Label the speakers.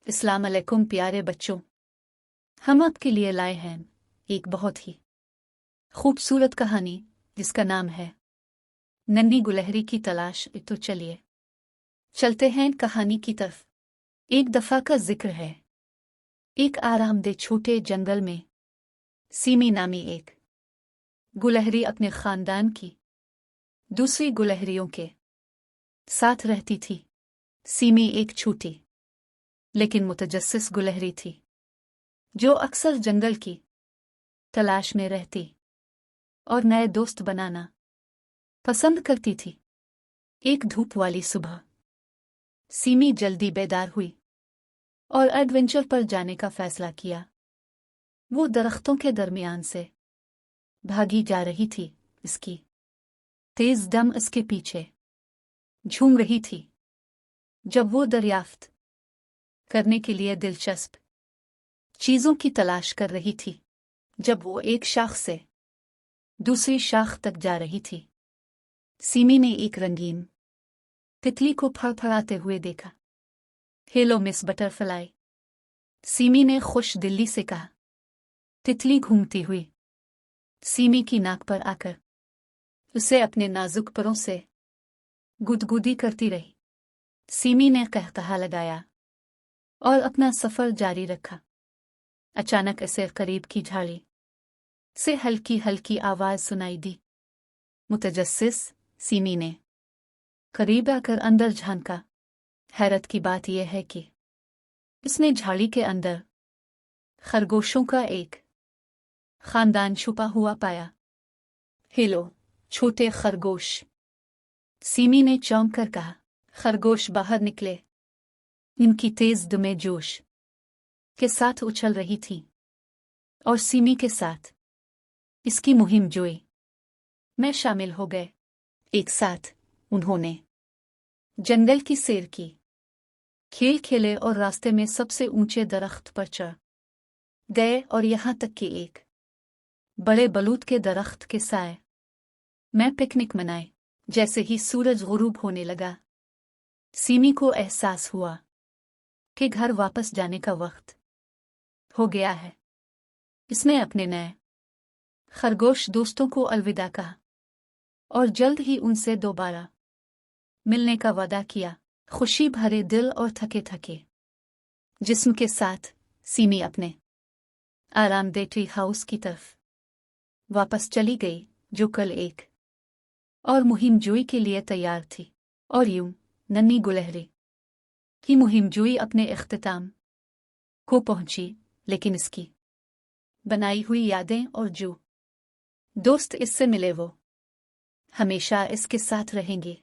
Speaker 1: अस्सलाम अलैकुम प्यारे बच्चों, हम आपके लिए लाए हैं एक बहुत ही खूबसूरत कहानी जिसका नाम है नन्ही गुलहरी की तलाश। तो चलिए चलते हैं कहानी की तरफ। एक दफा का जिक्र है, एक आरामदेह छोटे जंगल में सीमी नामी एक गुलहरी अपने खानदान की दूसरी गुलहरियों के साथ रहती थी। सीमी एक छोटी लेकिन मुतजस्सिस गुलहरी थी जो अक्सर जंगल की तलाश में रहती और नए दोस्त बनाना पसंद करती थी। एक धूप वाली सुबह सीमी जल्दी बेदार हुई और एडवेंचर पर जाने का फैसला किया। वो दरख्तों के दरमियान से भागी जा रही थी, इसकी तेज दम इसके पीछे झूम रही थी जब वो दरियाफ्त करने के लिए दिलचस्प चीजों की तलाश कर रही थी। जब वो एक शाख से दूसरी शाख तक जा रही थी, सीमी ने एक रंगीन तितली को फड़फड़ाते हुए देखा। हेलो मिस बटरफ्लाई, सीमी ने खुश दिली से कहा। तितली घूमती हुई सीमी की नाक पर आकर उसे अपने नाजुक परों से गुदगुदी करती रही। सीमी ने कहकहा लगाया और अपना सफर जारी रखा। अचानक इसे करीब की झाड़ी से हल्की हल्की आवाज सुनाई दी। मुतजस्सिस सीमी ने करीब आकर अंदर झांका। हैरत की बात यह है कि इसने झाड़ी के अंदर खरगोशों का एक खानदान छुपा हुआ पाया। हेलो छोटे खरगोश, सीमी ने चौंक कर कहा। खरगोश बाहर निकले। इनकी तेज दुमें जोश के साथ उछल रही थी और सीमी के साथ इसकी मुहिम जोई में शामिल हो गए। एक साथ उन्होंने जंगल की सैर की, खेल खेले और रास्ते में सबसे ऊंचे दरख्त पर चढ़ गए और यहां तक कि एक बड़े बलूत के दरख्त के साए में पिकनिक मनाए। जैसे ही सूरज गुरूब होने लगा, सीमी को एहसास हुआ कि घर वापस जाने का वक्त हो गया है। इसने अपने नए खरगोश दोस्तों को अलविदा कहा और जल्द ही उनसे दोबारा मिलने का वादा किया। खुशी भरे दिल और थके थके जिस्म के साथ सीमी अपने आरामदेह ट्री हाउस की तरफ वापस चली गई, जो कल एक और मुहिम जोई के लिए तैयार थी। और यूं नन्ही गुलहरी की मुहिम जोई अपने इख्तिताम को पहुंची, लेकिन इसकी बनाई हुई यादें और जो दोस्त इससे मिले वो हमेशा इसके साथ रहेंगे।